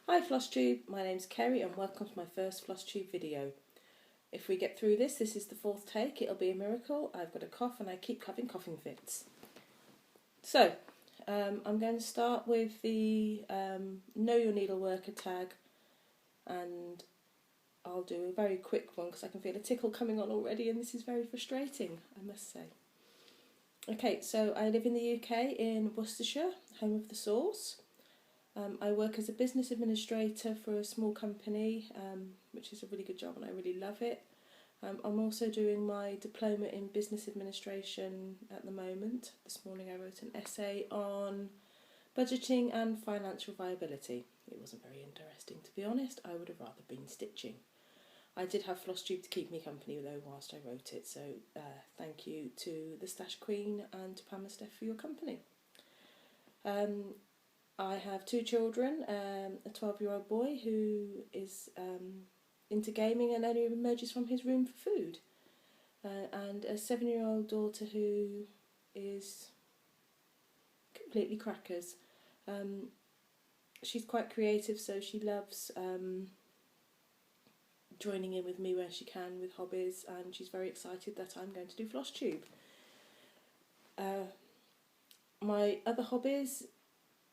Hi flosstube, my name's Kerry and welcome to my first flosstube video. If we get through this is the fourth take, it'll be a miracle. I've got a cough and I keep having coughing fits. So, I'm going to start with the Know Your Needle Worker tag, and I'll do a very quick one because I can feel a tickle coming on already and this is very frustrating, I must say. Okay, so I live in the UK in Worcestershire, home of the sauce. I work as a business administrator for a small company, which is a really good job and I really love it. I'm also doing my diploma in business administration at the moment. This morning I wrote an essay on budgeting and financial viability. It wasn't very interesting, to be honest. I would have rather been stitching. I did have flosstube to keep me company though whilst I wrote it, so thank you to the Stash Queen and to Pam and Steph for your company. I have two children, a 12-year-old boy who is into gaming and only emerges from his room for food, and a 7-year-old daughter who is completely crackers. She's quite creative, so she loves joining in with me where she can with hobbies, and she's very excited that I'm going to do flosstube. My other hobbies,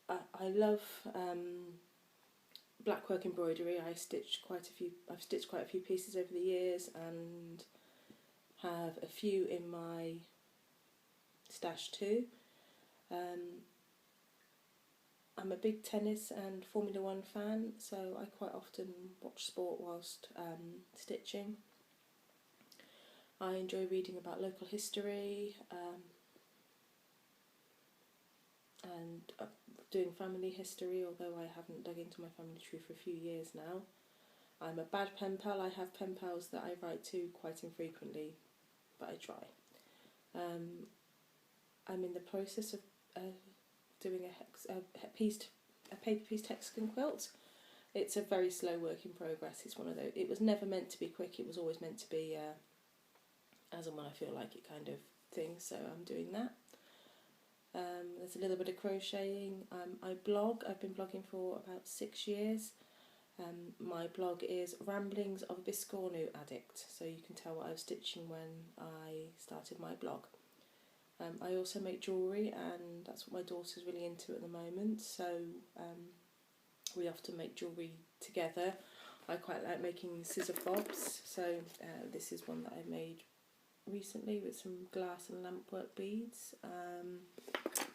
I love blackwork embroidery. I've stitched quite a few pieces over the years and have a few in my stash too. I'm a big tennis and Formula 1 fan, so I quite often watch sport whilst stitching. I enjoy reading about local history and doing family history, although I haven't dug into my family tree for a few years now. I'm a bad pen pal. I have pen pals that I write to quite infrequently, but I try. I'm in the process of doing a paper piece Hexagon quilt. It's a very slow work in progress. It's one of those. It was never meant to be quick. It was always meant to be as and when I feel like it kind of thing. So I'm doing that. There's a little bit of crocheting. I blog. I've been blogging for about 6 years. My blog is Ramblings of a Biscornu Addict, so you can tell what I was stitching when I started my blog. I also make jewellery, and that's what my daughter's really into at the moment, so we often make jewellery together. I quite like making scissor fobs, so this is one that I made recently with some glass and lampwork beads,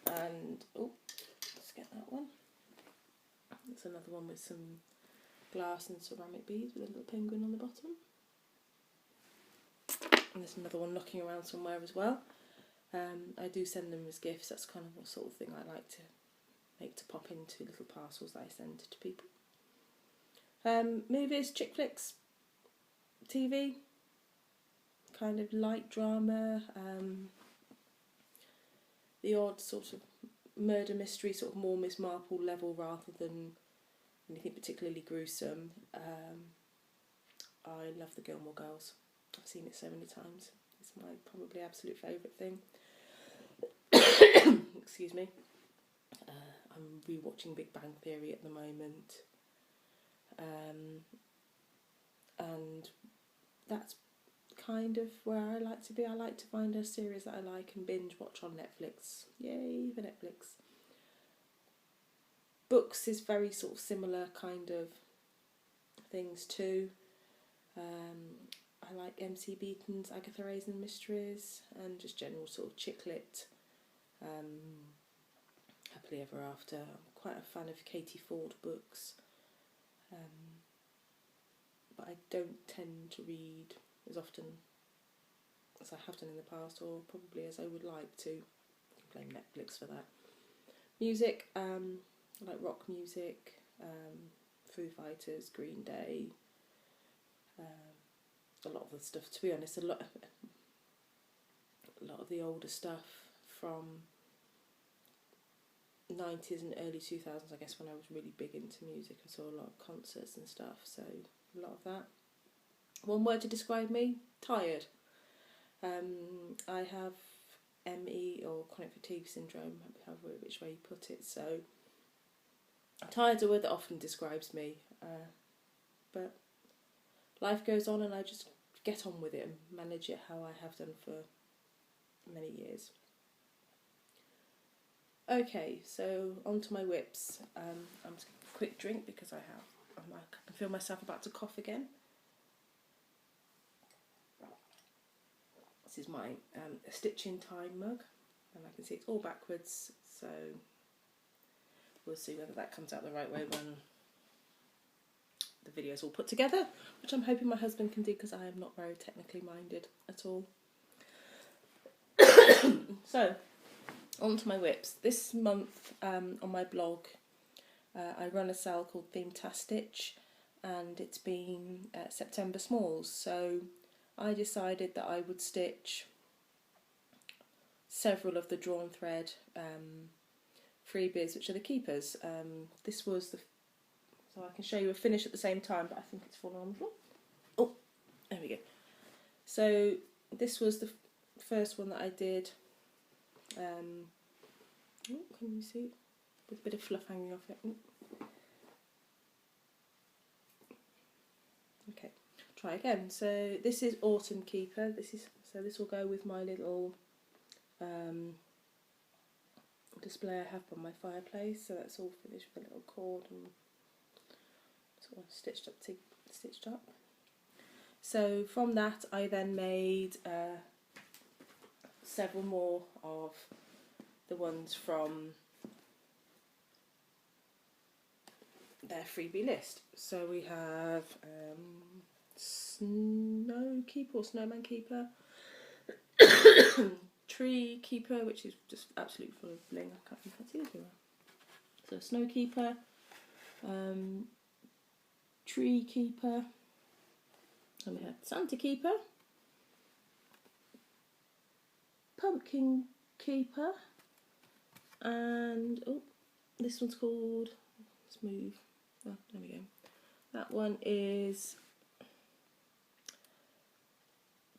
and let's get that one. There's another one with some glass and ceramic beads with a little penguin on the bottom, and there's another one knocking around somewhere as well. I do send them as gifts. That's kind of the sort of thing I like to make to pop into little parcels that I send to people. Movies, chick flicks, TV, kind of light drama, the odd sort of murder mystery, sort of more Miss Marple level rather than anything particularly gruesome. I love the Gilmore Girls. I've seen it so many times. It's my probably absolute favourite thing. Excuse me. I'm rewatching Big Bang Theory at the moment. And that's kind of where I like to be. I like to find a series that I like and binge watch on Netflix. Yay for Netflix. Books is very sort of similar kind of things too. I like MC Beaton's Agatha Raisin Mysteries and just general sort of chick lit, happily ever after. I'm quite a fan of Katie Ford books, but I don't tend to read as often as I have done in the past, or probably as I would like to. I can blame Netflix for that. Music, I like rock music, Foo Fighters, Green Day, a lot of the stuff, to be honest, a lot of the older stuff from 90s and early 2000s, I guess, when I was really big into music. I saw a lot of concerts and stuff, so a lot of that. One word to describe me: tired. I have ME, or chronic fatigue syndrome, however which way you put it, so Tired's a word that often describes me, but life goes on and I just get on with it and manage it how I have done for many years. Okay, so on to my whips. I'm just going to have a quick drink because I can feel myself about to cough again. This is my Stitch in Time mug, and I can see it's all backwards, so we'll see whether that comes out the right way when the video's all put together, which I'm hoping my husband can do because I am not very technically minded at all. So, on to my whips. This month on my blog I run a sale called Theme-tastic, and it's been September Smalls, so I decided that I would stitch several of the drawn thread freebies, which are the keepers. This was the, so I can show you a finish at the same time, but I think it's fallen on the floor. Oh, there we go. So this was the first one that I did. Oh, can you see? With a bit of fluff hanging off it. Oh. Okay, try again. So this is Autumn Keeper. This will go with my little display I have on my fireplace. So that's all finished with a little cord and sort of stitched up. So from that I then made several more of the ones from their freebie list. So we have Snow Keeper or Snowman Keeper, Tree Keeper, which is just absolutely full of bling. I can't see it anywhere. So Snow Keeper, Tree Keeper, and we have Santa Keeper, Pumpkin Keeper, and oh, this one's called, let's move, oh, there we go. That one is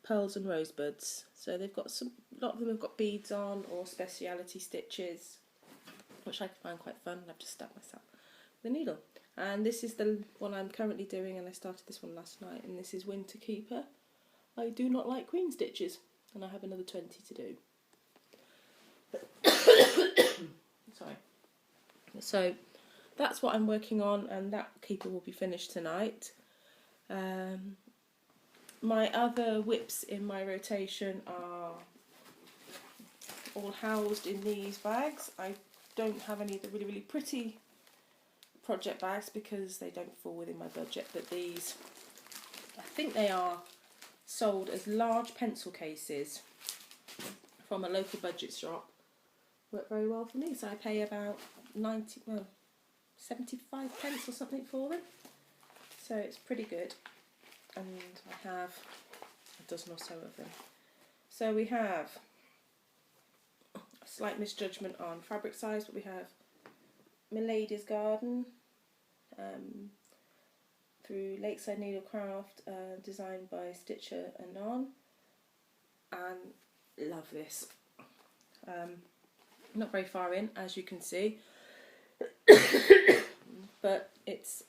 Pearls and Rosebuds. So they've got a lot of them have got beads on or speciality stitches, which I find quite fun. I've just stabbed myself with a needle. And this is the one I'm currently doing, and I started this one last night, and this is Winter Keeper. I do not like queen stitches, and I have another 20 to do. Sorry. So that's what I'm working on, and that keeper will be finished tonight. My other whips in my rotation are all housed in these bags. I don't have any of the really, really pretty project bags because they don't fall within my budget, but these, I think they are sold as large pencil cases from a local budget shop. Work very well for me, so I pay about 75 pence or something for them, so it's pretty good. And I have a dozen or so of them. So we have a slight misjudgment on fabric size, but we have Milady's Garden through Lakeside Needlecraft, designed by Stitcher Anon, and love this. Not very far in, as you can see, but it's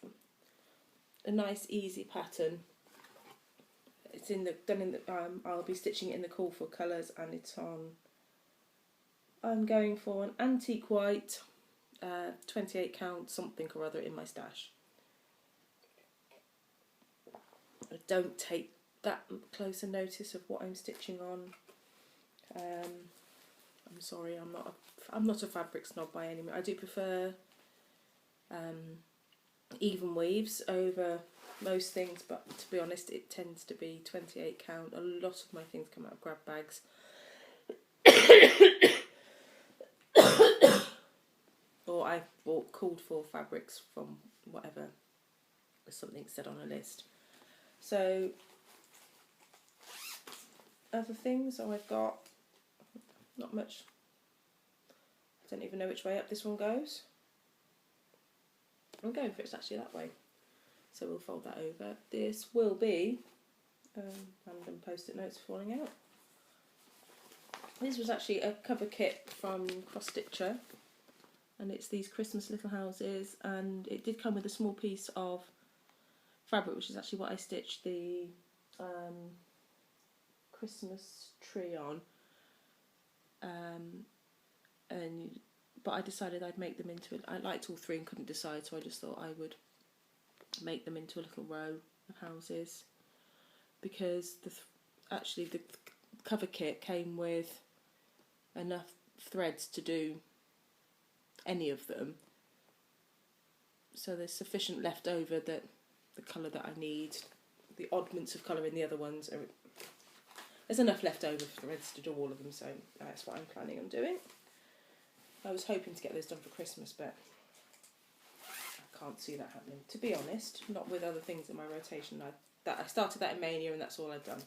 a nice easy pattern. It's I'll be stitching it in the Call for Colours, and it's on, I'm going for an antique white 28 count something or other in my stash. I don't take that closer notice of what I'm stitching on. I'm sorry, I'm not a fabric snob by any means. I do prefer even weaves over most things, but to be honest, it tends to be 28 count. A lot of my things come out of grab bags. Or I've bought called for fabrics from whatever something said on a list. So other things, so I've got not much. I don't even know which way up this one goes. I'm going for it's actually that way. So we'll fold that over. This will be random post-it notes falling out. This was actually a cover kit from Cross Stitcher. and it's these Christmas little houses, and it did come with a small piece of fabric, which is actually what I stitched the Christmas tree on. But I decided I'd make them into I liked all three and couldn't decide, so I just thought I would make them into a little row of houses, because actually the cover kit came with enough threads to do any of them, so there's sufficient left over that the colour that I need, the oddments of colour in the other ones, there's enough left over threads to do all of them, so that's what I'm planning on doing. I was hoping to get those done for Christmas, but I can't see that happening, to be honest, not with other things in my rotation. I started that in Mania, and that's all I've done.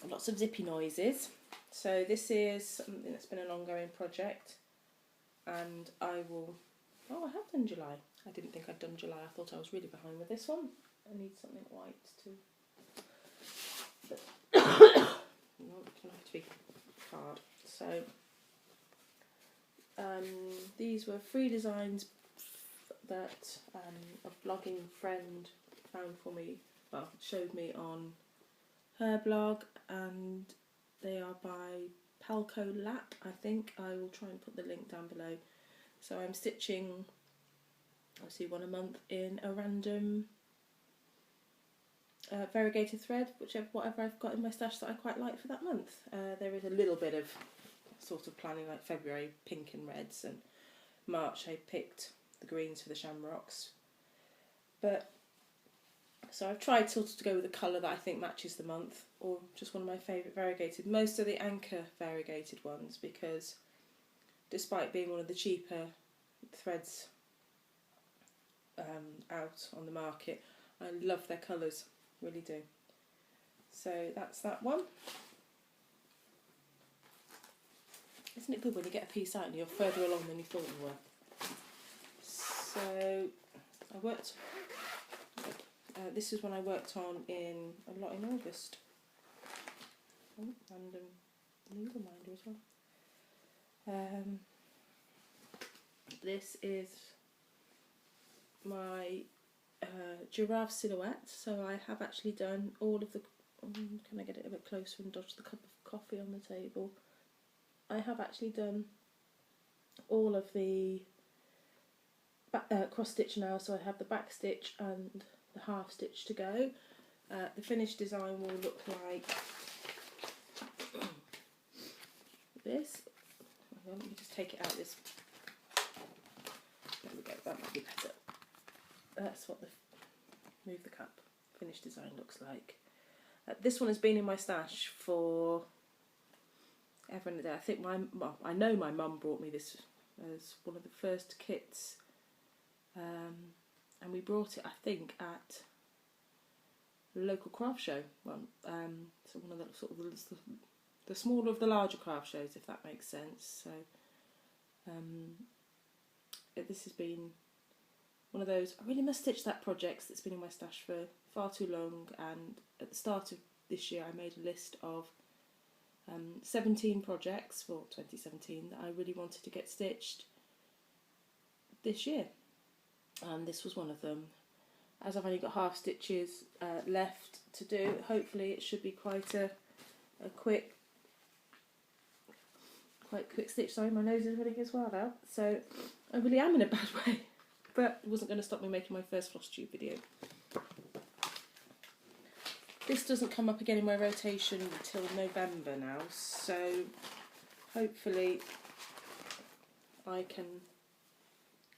Lots of zippy noises. So this is something that's been an ongoing project, and I have done July. I didn't think I'd done July. I thought I was really behind with this one. I need something white to... No, it's going to have to be hard. So these were free designs that a blogging friend found for me, well, showed me on her blog, and they are by Palco Lap, I think. I will try and put the link down below. So I'm stitching, one a month in a random variegated thread, whatever I've got in my stash that I quite like for that month. There is a little bit of sort of planning, like February pink and reds, and March I picked the greens for the shamrocks. But so I've tried sort of to go with a colour that I think matches the month, or just one of my favourite variegated. Most are the Anchor variegated ones, because despite being one of the cheaper threads out on the market, I love their colours, really do. So that's that one. Isn't it good when you get a piece out and you're further along than you thought you were? So I worked, this is when I worked on a lot in August. Oh, and needle minder as well. This is my Giraffe Silhouette. So I have actually done all of the... can I get it a bit closer and dodge the cup of coffee on the table? I have actually done all of the cross stitch now, so I have the back stitch and the half stitch to go. The finished design will look like this. Let me just take it out this. There we go, that might be better. That's what the move the cap finished design looks like. This one has been in my stash for ever and a day. I think I know my mum brought me this as one of the first kits, and we brought it, I think, at the local craft show. Well, so one of the sort of the smaller of the larger craft shows, if that makes sense. So this has been one of those I really must stitch that projects that's been in my stash for far too long. And at the start of this year, I made a list of 17 projects for 2017 that I really wanted to get stitched this year, and this was one of them. As I've only got half stitches left to do, hopefully it should be quite a quick stitch. Sorry, my nose is running as well now, so I really am in a bad way, but it wasn't going to stop me making my first floss tube video. This doesn't come up again in my rotation until November now, so hopefully I can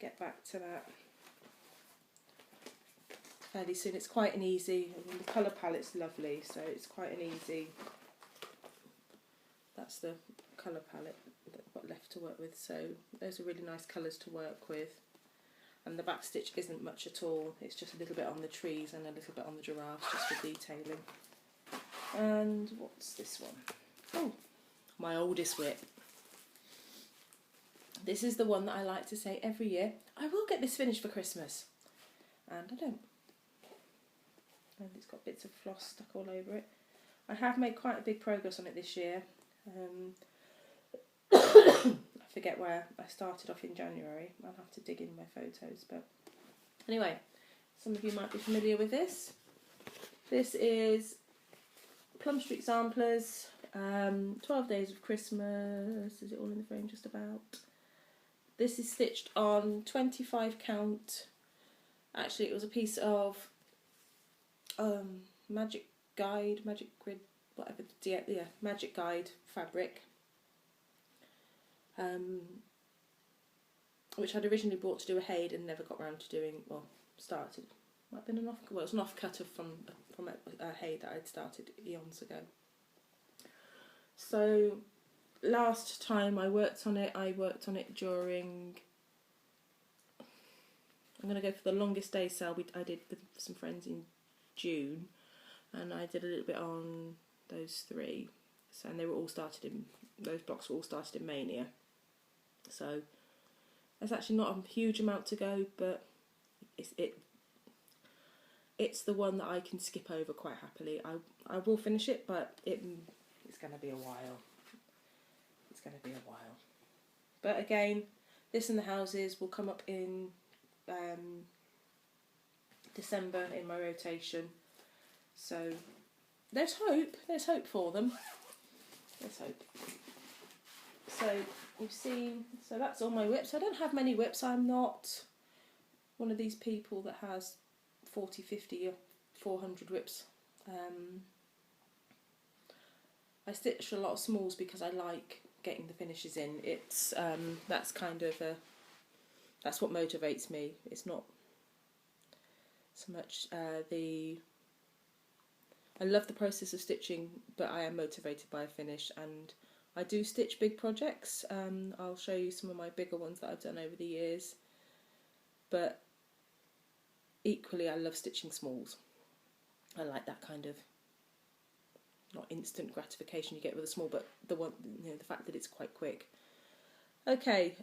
get back to that fairly soon. It's quite an easy, the colour palette's lovely, so it's quite an easy, that's the colour palette that I've got left to work with, so those are really nice colours to work with. And the back stitch isn't much at all, it's just a little bit on the trees and a little bit on the giraffes, just for detailing. And what's this one? Oh, my oldest whip. This is the one that I like to say every year, I will get this finished for Christmas. And I don't. And it's got bits of floss stuck all over it. I have made quite a big progress on it this year. I've forget where I started off in January. I'll have to dig in my photos, but anyway, some of you might be familiar with this. This is Plum Street Samplers, 12 Days of Christmas. Is it all in the frame just about? This is stitched on 25 count. Actually, it was a piece of Magic Grid, whatever, yeah, Magic Guide fabric, which I'd originally bought to do a Haid and never got around to doing. Well, started. Might have been an off. Well, it was an offcut from a Haid that I'd started eons ago. So last time I worked on it during. I'm going to go for the longest day sale I did with some friends in June, and I did a little bit on those three. So, and they were all started in, those blocks were all started in Mania. So there's actually not a huge amount to go, but it's the one that I can skip over quite happily. I will finish it, but it's going to be a while. It's going to be a while. But again, this and the houses will come up in December in my rotation. So there's hope. There's hope for them. There's hope. So you've seen. So that's all my whips. I don't have many whips. I'm not one of these people that has 40, 50 or 400 whips. I stitch a lot of smalls because I like getting the finishes in. It's that's kind of that's what motivates me. It's not so much I love the process of stitching, but I am motivated by a finish, and I do stitch big projects. I'll show you some of my bigger ones that I've done over the years, but equally I love stitching smalls. I like that kind of not instant gratification you get with a small, but the one, you know, the fact that it's quite quick. Okay,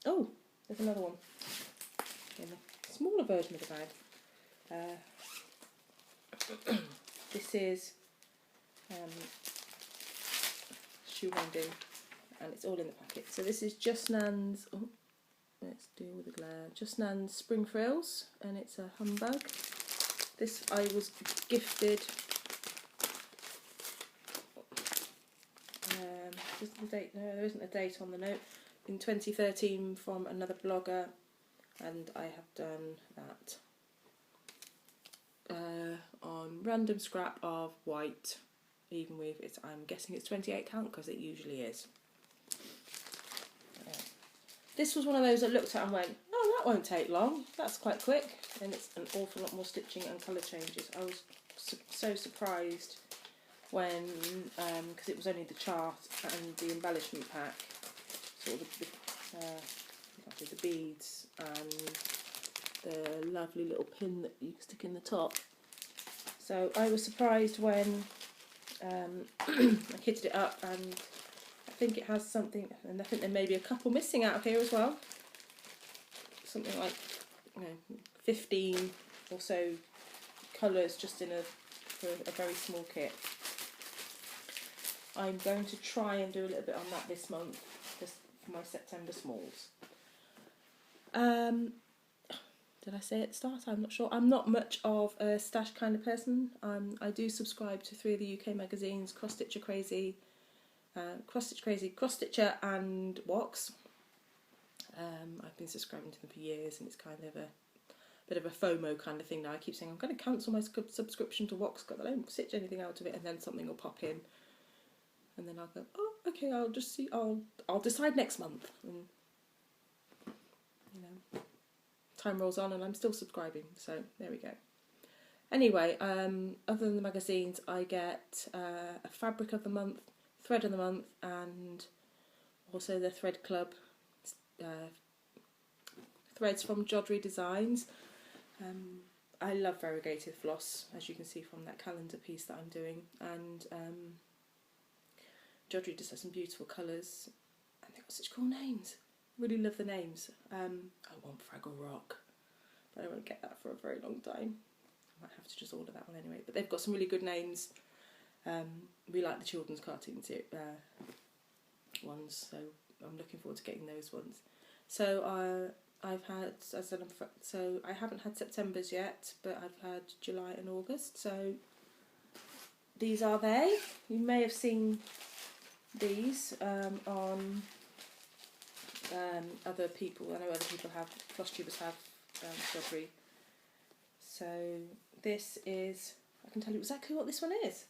oh, there's another one in a smaller version of the bag. This is shoehorned in, and it's all in the packet. So this is Just Nan's, oh, let's deal with the glare, Just Nan's Spring Frills, and it's a humbug. This I was gifted, is the date? No, there isn't a date on the note, in 2013 from another blogger, and I have done that on random scrap of white, even with it's, I'm guessing it's 28 count because it usually is. This was one of those I looked at and went, oh, that won't take long, that's quite quick, and it's an awful lot more stitching and colour changes. I was so surprised when, because it was only the chart and the embellishment pack, sort of the beads and the lovely little pin that you stick in the top. So I was surprised when I kitted it up, and I think it has something, and I think there may be a couple missing out of here as well. Something like, you know, 15 or so colours just in for a very small kit. I'm going to try and do a little bit on that this month, just for my September smalls. Did I say at the start? I'm not sure. I'm not much of a stash kind of person. I do subscribe to 3 of the UK magazines, Cross Stitcher Crazy, Cross Stitcher and Wox. I've been subscribing to them for years, and it's kind of a bit of a FOMO kind of thing now. I keep saying I'm going to cancel my subscription to Wox because I don't stitch anything out of it, and then something will pop in, and then I'll go, oh, okay, I'll just see. I'll decide next month, and you know, time rolls on, and I'm still subscribing. So there we go. Anyway, other than the magazines, I get a fabric of the month, thread of the month, and also the Thread Club threads from Jodrey Designs. I love variegated floss, as you can see from that calendar piece that I'm doing, and Jodrey just has some beautiful colours, and they've got such cool names. Really love the names. I want Fraggle Rock, but I won't get that for a very long time. I might have to just order that one anyway, but they've got some really good names. We like the children's cartoons ones, so I'm looking forward to getting those ones. So I've had, as I said, so I haven't had September's yet, but I've had July and August. So these are they. You may have seen these on other people. I know other people have, floss tubers have strawberry. So this is, I can tell you exactly what this one is.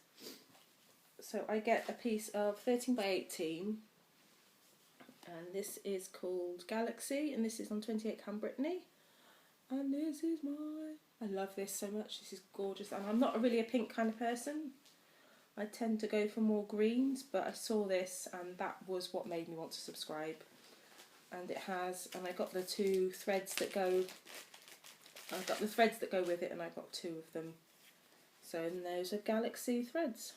So I get a piece of 13 by 18, and this is called Galaxy, and this is on 28 Count Brittany. And this is I love this so much. This is gorgeous, and I'm not really a pink kind of person. I tend to go for more greens, but I saw this and that was what made me want to subscribe. And it has, and I got the two threads that go, I've got the threads that go with it, and I got two of them. So, and those are Galaxy threads.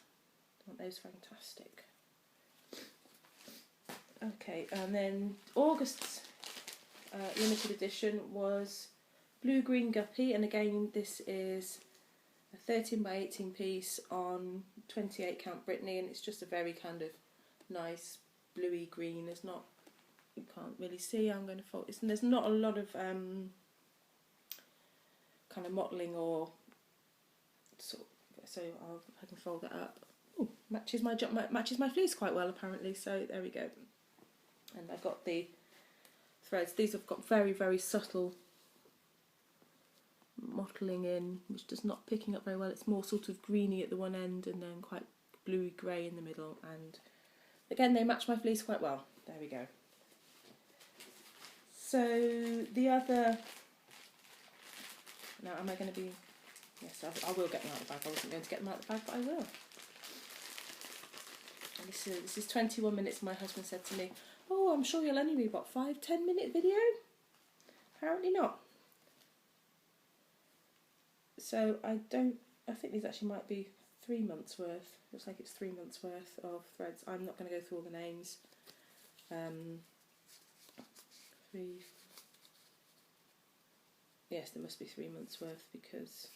Aren't those fantastic? Okay, and then August's limited edition was Blue Green Guppy, and again this is a 13 by 18 piece on 28 Count Brittany, and it's just a very kind of nice bluey green. There's not, you can't really see, I'm going to fold this, and there's not a lot of kind of mottling or sort of, so I can fold that up. Ooh, matches my fleece quite well apparently, so there we go. And I've got the threads. These have got very, very subtle mottling in, which does not picking up very well. It's more sort of greeny at the one end and then quite bluey grey in the middle, and again they match my fleece quite well. There we go. So the other, now am I going to be, yes I will get them out of the bag. I wasn't going to get them out of the bag, but I will. And this is 21 minutes. My husband said to me, oh, I'm sure you'll only be about 5-10 minute video. Apparently not. So I think these actually might be 3 months worth. Looks like it's 3 months worth of threads. I'm not going to go through all the names. Yes, there must be 3 months worth because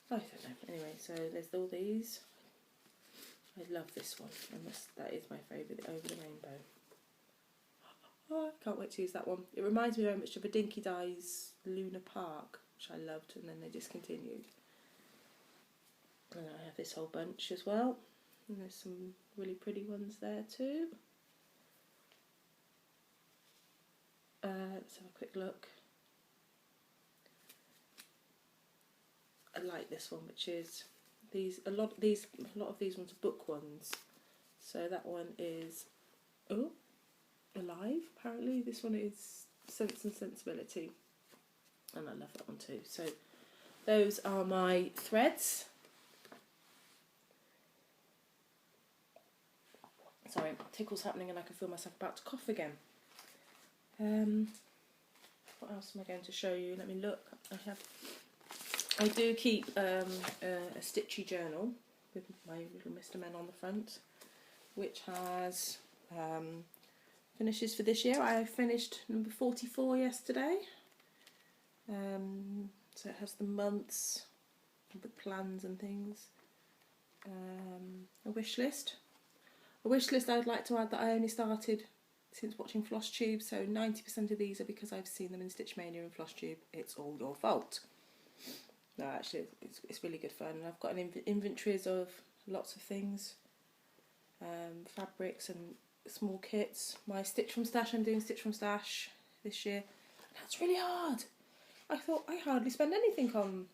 I don't know. Anyway, so there's all these. I love this one. That is my favourite, Over the Rainbow. Oh, I can't wait to use that one. It reminds me very much of a Dinky Dye's Luna Park, which I loved, and then they discontinued. And I have this whole bunch as well. And there's some really pretty ones there too. Let's have a quick look. I like this one, which is a lot of these ones are book ones. So that one is Alive, apparently. This one is Sense and Sensibility, and I love that one too. So those are my threads. Sorry, tickle's happening and I can feel myself about to cough again. What else am I going to show you? Let me look. I do keep a stitchy journal with my little Mr. Men on the front, which has finishes for this year. I finished number 44 yesterday. So it has the months, the plans and things. A wish list. A wish list, I would like to add that I only started since watching flosstube, so 90% of these are because I've seen them in Stitch Mania and flosstube. It's all your fault. No, actually, it's really good fun. And I've got inventories of lots of things, fabrics and small kits. My Stitch from Stash, I'm doing Stitch from Stash this year. That's really hard. I thought I hardly spend anything on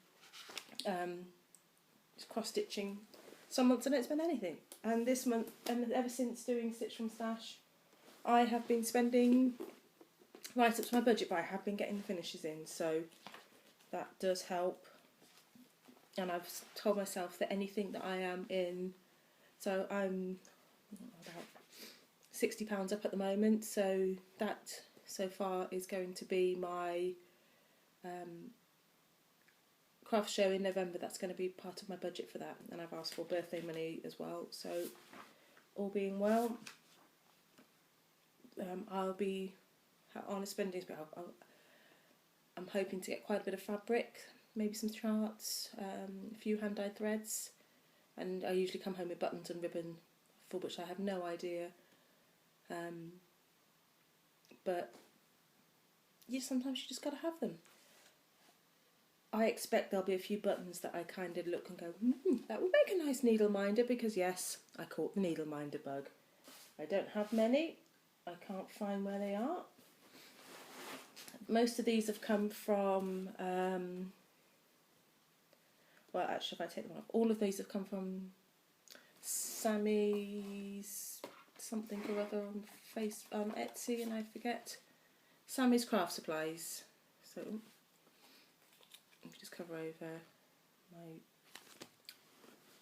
cross stitching. Some months I don't spend anything, and this month, and ever since doing Stitch from Stash, I have been spending right up to my budget, but I have been getting the finishes in, so that does help. And I've told myself that anything that I am in, so I'm about £60 up at the moment, so that so far is going to be my craft show in November. That's going to be part of my budget for that, and I've asked for birthday money as well, so all being well, I'll be on a spending spree. I'm hoping to get quite a bit of fabric, maybe some charts, a few hand-dyed threads, and I usually come home with buttons and ribbon for which I have no idea. But yeah, sometimes you just got to have them. I expect there'll be a few buttons that I kind of look and go, that would make a nice needle minder, because yes, I caught the needle minder bug. I don't have many. I can't find where they are. Most of these have come from, well actually if I take them off, all of these have come from Sammy's something or other on Etsy, and I forget. Sammy's Craft Supplies. So let me just cover over my,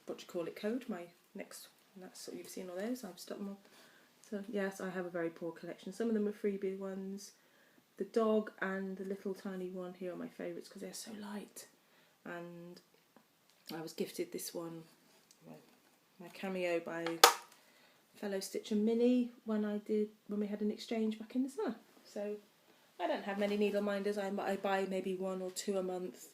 what do you call it, code, my next, and that's what you've seen all those, I've stuck them all. So yes, I have a very poor collection. Some of them are freebie ones. The dog and the little tiny one here are my favourites because they're so light. And I was gifted this one, my cameo by fellow Stitcher Minnie when we had an exchange back in the summer. So I don't have many needle minders. I buy maybe 1 or 2 a month.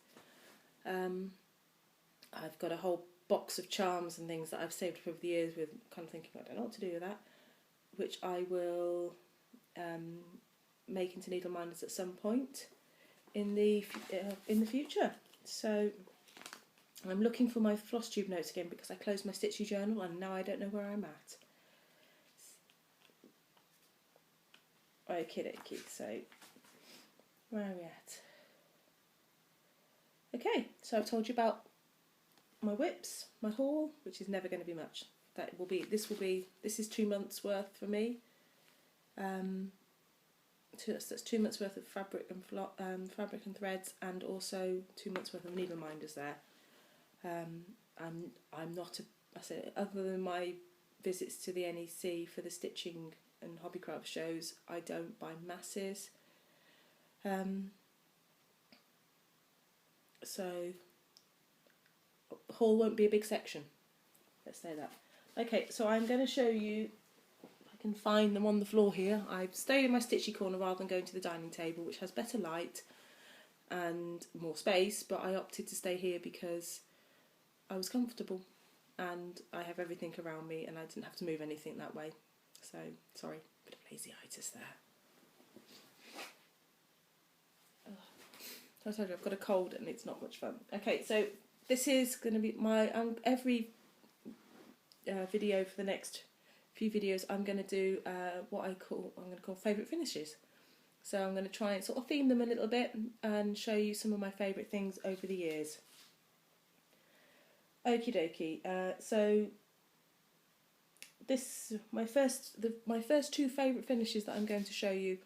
I've got a whole box of charms and things that I've saved over the years with kind of thinking I don't know what to do with that, which I will make into needle minders at some point in the future. So I'm looking for my floss tube notes again because I closed my Stitchy journal and now I don't know where I'm at. Okie dokie, so where are we at? Okay, so I've told you about my whips, my haul, which is never going to be much. This is 2 months worth for me. That's 2 months worth of fabric and threads, and also 2 months worth of needle minders there. I'm not other than my visits to the NEC for the stitching and hobbycraft shows, I don't buy masses. So haul won't be a big section. Let's say that. Okay, so I'm going to show you, if I can find them on the floor here. I've stayed in my stitchy corner rather than going to the dining table, which has better light and more space, but I opted to stay here because I was comfortable and I have everything around me and I didn't have to move anything that way. So, sorry, a bit of lazy-itis there. So I told you I've got a cold and it's not much fun. Okay, so this is going to be my every video for the next few videos. I'm going to do what I'm going to call favourite finishes. So I'm going to try and sort of theme them a little bit and show you some of my favourite things over the years. Okie dokie. So my first 2 favourite finishes that I'm going to show you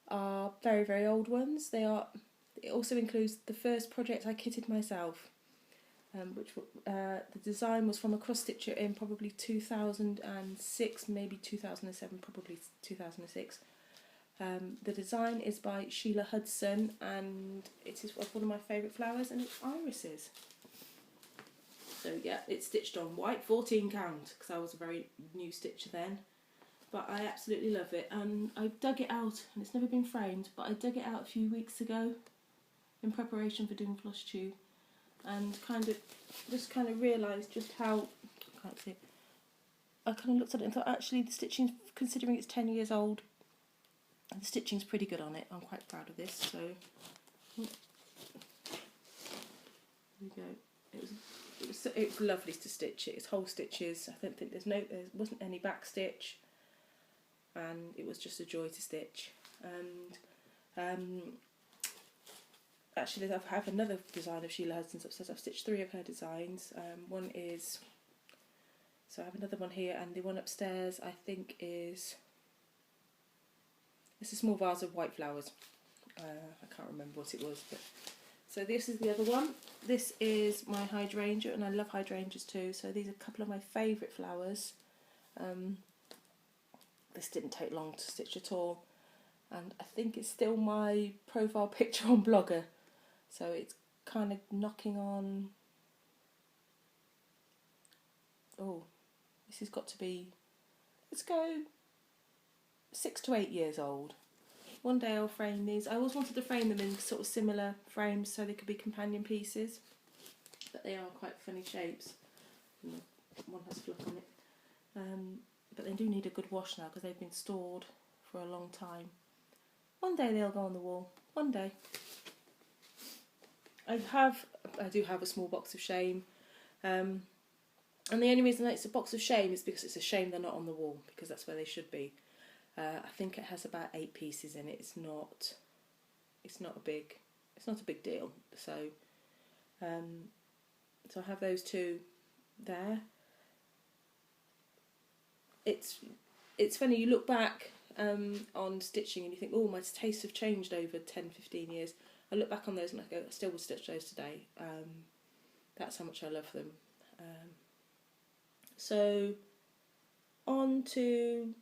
are very, very old ones. It also includes the first project I kitted myself, which the design was from a cross stitcher in probably 2006, maybe 2007, probably 2006. The design is by Sheila Hudson, and it is one of my favourite flowers, and it's irises. So yeah, it's stitched on white 14 count because I was a very new stitcher then, but I absolutely love it. And I dug it out, and it's never been framed, but I dug it out a few weeks ago in preparation for doing floss tube, and kind of realised just how, I can't see it, I kind of looked at it and thought actually the stitching, considering it's 10 years old, the stitching's pretty good on it. I'm quite proud of this. So there we go. It was lovely to stitch it. It's whole stitches. I don't think there wasn't any back stitch, and it was just a joy to stitch. And actually, I have another design of Sheila Hudson's upstairs. I've stitched 3 of her designs. One is, so I have another one here, and the one upstairs I think is, it's a small vase of white flowers. I can't remember what it was, but so this is the other one. This is my hydrangea, and I love hydrangeas too. So these are a couple of my favourite flowers. This didn't take long to stitch at all, and I think it's still my profile picture on Blogger. So it's kind of knocking on, oh, this has got to be, let's go 6 to 8 years old. One day I'll frame these. I always wanted to frame them in sort of similar frames so they could be companion pieces, but they are quite funny shapes. One has fluff on it. but they do need a good wash now because they've been stored for a long time. One day they'll go on the wall. One day. I do have a small box of shame, and the only reason that it's a box of shame is because it's a shame they're not on the wall, because that's where they should be. I think it has about 8 pieces in it. It's not a big deal. So I have those two there. It's funny, you look back on stitching and you think, oh, my tastes have changed over 10-15 years. I look back on those and I go, I still would stitch those today. That's how much I love them. So on to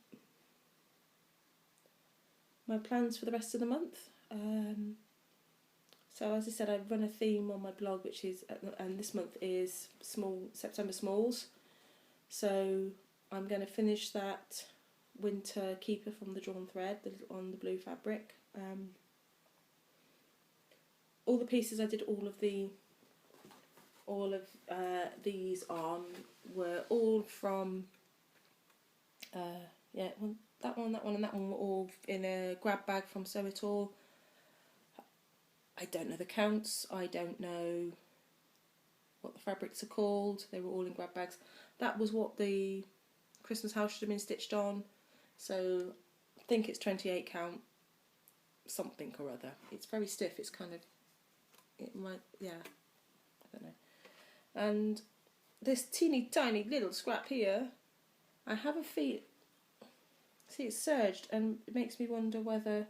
my plans for the rest of the month. So as I said, I run a theme on my blog, which is, and this month is September Smalls. So I'm going to finish that winter keeper from the drawn thread on the blue fabric. All the pieces I did all of these on were all from that one and that one were all in a grab bag from Sew It All. I don't know the counts, I don't know what the fabrics are called, they were all in grab bags. That was what the Christmas house should have been stitched on, so I think it's 28 count something or other. It's very stiff, it's kind of, it might, yeah, I don't know. And this teeny tiny little scrap here, I have a feel, see it's serged, and it makes me wonder whether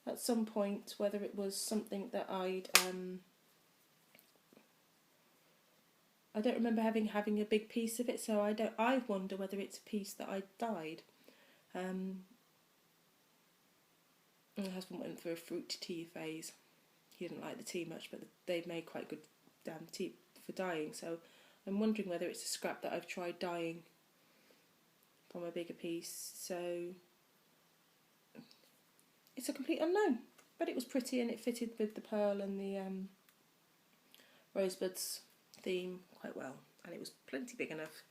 at some point whether it was something that I don't remember having a big piece of it, so I wonder whether it's a piece that I dyed. My husband went through a fruit tea phase. He didn't like the tea much, but they made quite good tea for dyeing, so I'm wondering whether it's a scrap that I've tried dyeing from a bigger piece. So it's a complete unknown, but it was pretty and it fitted with the pearl and the rosebuds theme quite well, and it was plenty big enough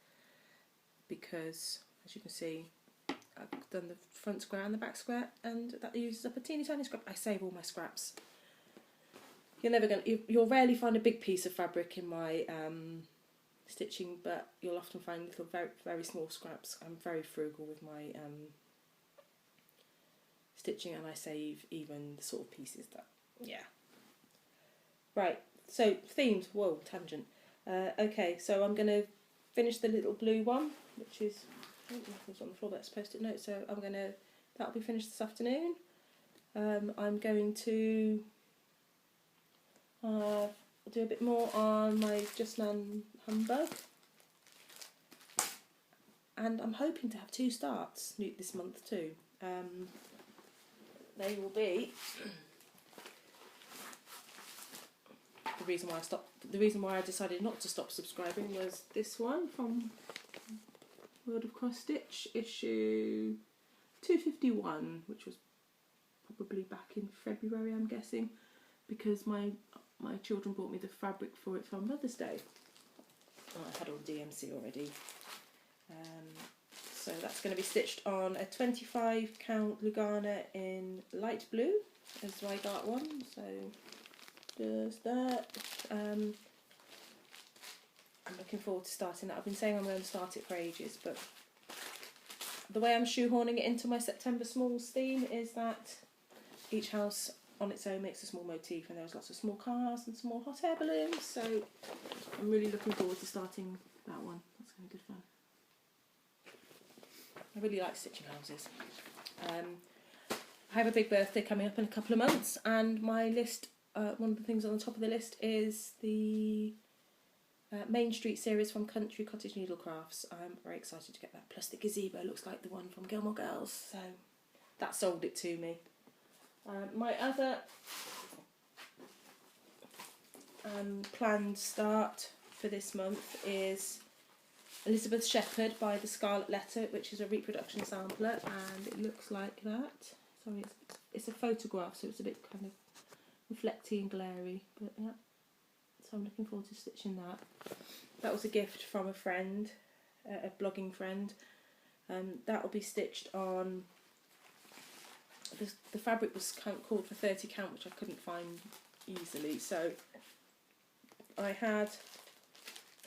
because, as you can see, I've done the front square and the back square, and that uses up a teeny tiny scrap. I save all my scraps. You'll rarely find a big piece of fabric in my stitching, but you'll often find little very, very small scraps. I'm very frugal with my stitching, and I save even the sort of pieces that, yeah. Right, so themes, whoa, tangent. Okay, so I'm going to finish the little blue one, which is, nothing's on the floor, that's Post-it note, so that'll be finished this afternoon. I'm going to do a bit more on my Just Nan Humbug, and I'm hoping to have 2 starts this month too. They will be the reason why I decided not to stop subscribing was this one from World of Cross Stitch, issue 251, which was probably back in February, I'm guessing, because my children bought me the fabric for it for Mother's Day. I had all DMC already. So that's going to be stitched on a 25 count Lugana in light blue as my dark one, so just that. I'm looking forward to starting that. I've been saying I'm going to start it for ages, but the way I'm shoehorning it into my September Smalls theme is that each house on its own makes a small motif, and there's lots of small cars and small hot air balloons, so I'm really looking forward to starting that one. That's going to be good fun. I really like stitching houses. I have a big birthday coming up in a couple of months, and my list, one of the things on the top of the list is the Main Street series from Country Cottage Needlecrafts. I'm very excited to get that, plus the gazebo looks like the one from Gilmore Girls, so that sold it to me. My other planned start for this month is Elizabeth Shepherd by the Scarlet Letter, which is a reproduction sampler, and it looks like that. Sorry, it's a photograph, so it's a bit kind of reflecty and glary, but yeah. So I'm looking forward to stitching that. That was a gift from a friend, a blogging friend, That will be stitched on, the fabric was called for 30 count, which I couldn't find easily, so I had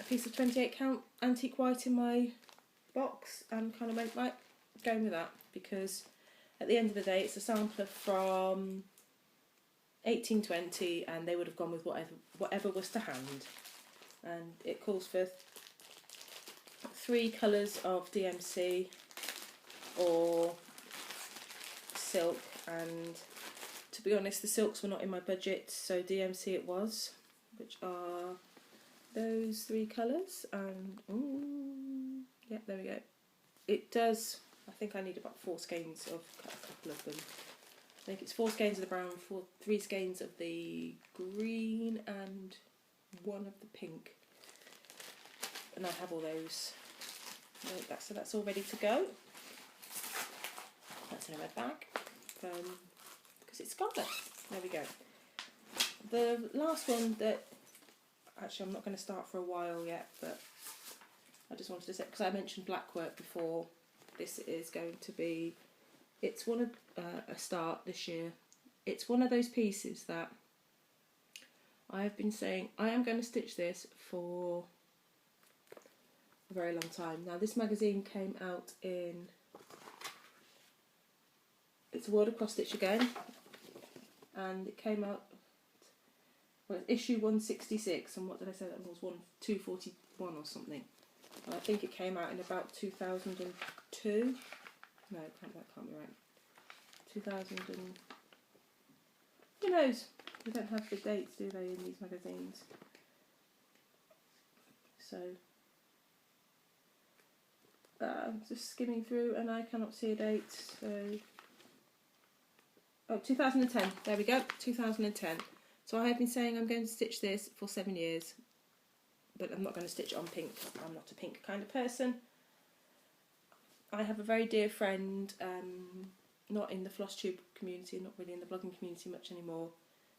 a piece of 28 count antique white in my box and kind of went, right, going with that, because at the end of the day it's a sampler from 1820 and they would have gone with whatever was to hand. And it calls for 3 colours of DMC or silk, and to be honest the silks were not in my budget, so DMC it was, which are those 3 colours, and yeah, there we go. It does, I think I need about 4 skeins of a couple of them. I think it's 4 skeins of the brown, 3 skeins of the green and 1 of the pink, and I have all those. So that's all ready to go. That's in a red bag because it's scarlet. There we go. The last one that, actually I'm not going to start for a while yet, but I just wanted to say, because I mentioned black work before, this is going to be, it's one of a start this year. It's one of those pieces that I have been saying I am going to stitch this for a very long time. Now this magazine came out in, it's a World of Cross Stitch again, and it came out, well, issue 166, and what did I say that was, 241 or something, and I think it came out in about 2002, no, that can't be right, 2000 and, who knows, they don't have the dates, do they, in these magazines, so I'm just skimming through and I cannot see a date, so, oh, 2010, there we go, 2010. So I have been saying I'm going to stitch this for 7 years, but I'm not going to stitch it on pink. I'm not a pink kind of person. I have a very dear friend, not in the flosstube community, not really in the blogging community much anymore,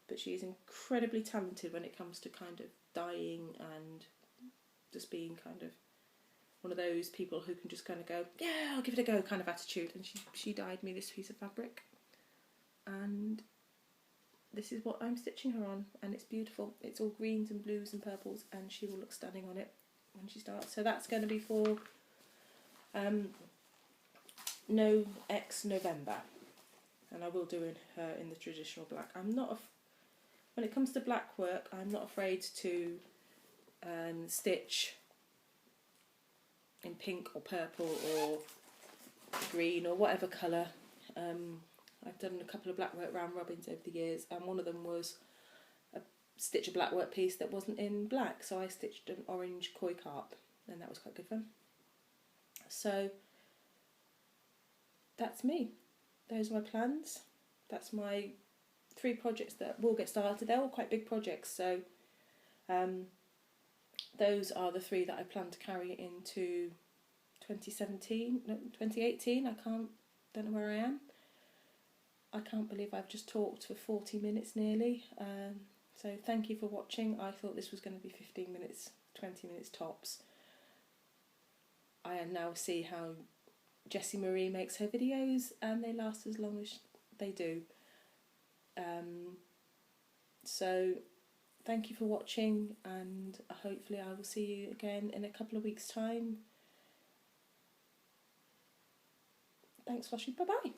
but she is incredibly talented when it comes to kind of dyeing and just being kind of one of those people who can just kind of go, yeah, I'll give it a go kind of attitude. And she dyed me this piece of fabric, and this is what I'm stitching her on, and it's beautiful. It's all greens and blues and purples, and she will look stunning on it when she starts. So that's going to be for November, and I will do her in the traditional black. I'm not, when it comes to black work, I'm not afraid to stitch in pink or purple or green or whatever colour. I've done a couple of black work round robins over the years, and one of them was a stitch a black work piece that wasn't in black, so I stitched an orange koi carp, and that was quite good fun. So that's me. Those are my plans. That's my 3 projects that will get started. They're all quite big projects, so those are the 3 that I plan to carry into 2018. Don't know where I am. I can't believe I've just talked for 40 minutes nearly. So thank you for watching. I thought this was going to be 15 minutes, 20 minutes tops. I now see how Jessie Marie makes her videos, and they last as long as they do. So thank you for watching, and hopefully I will see you again in a couple of weeks' time. Thanks, Flossie. Bye-bye.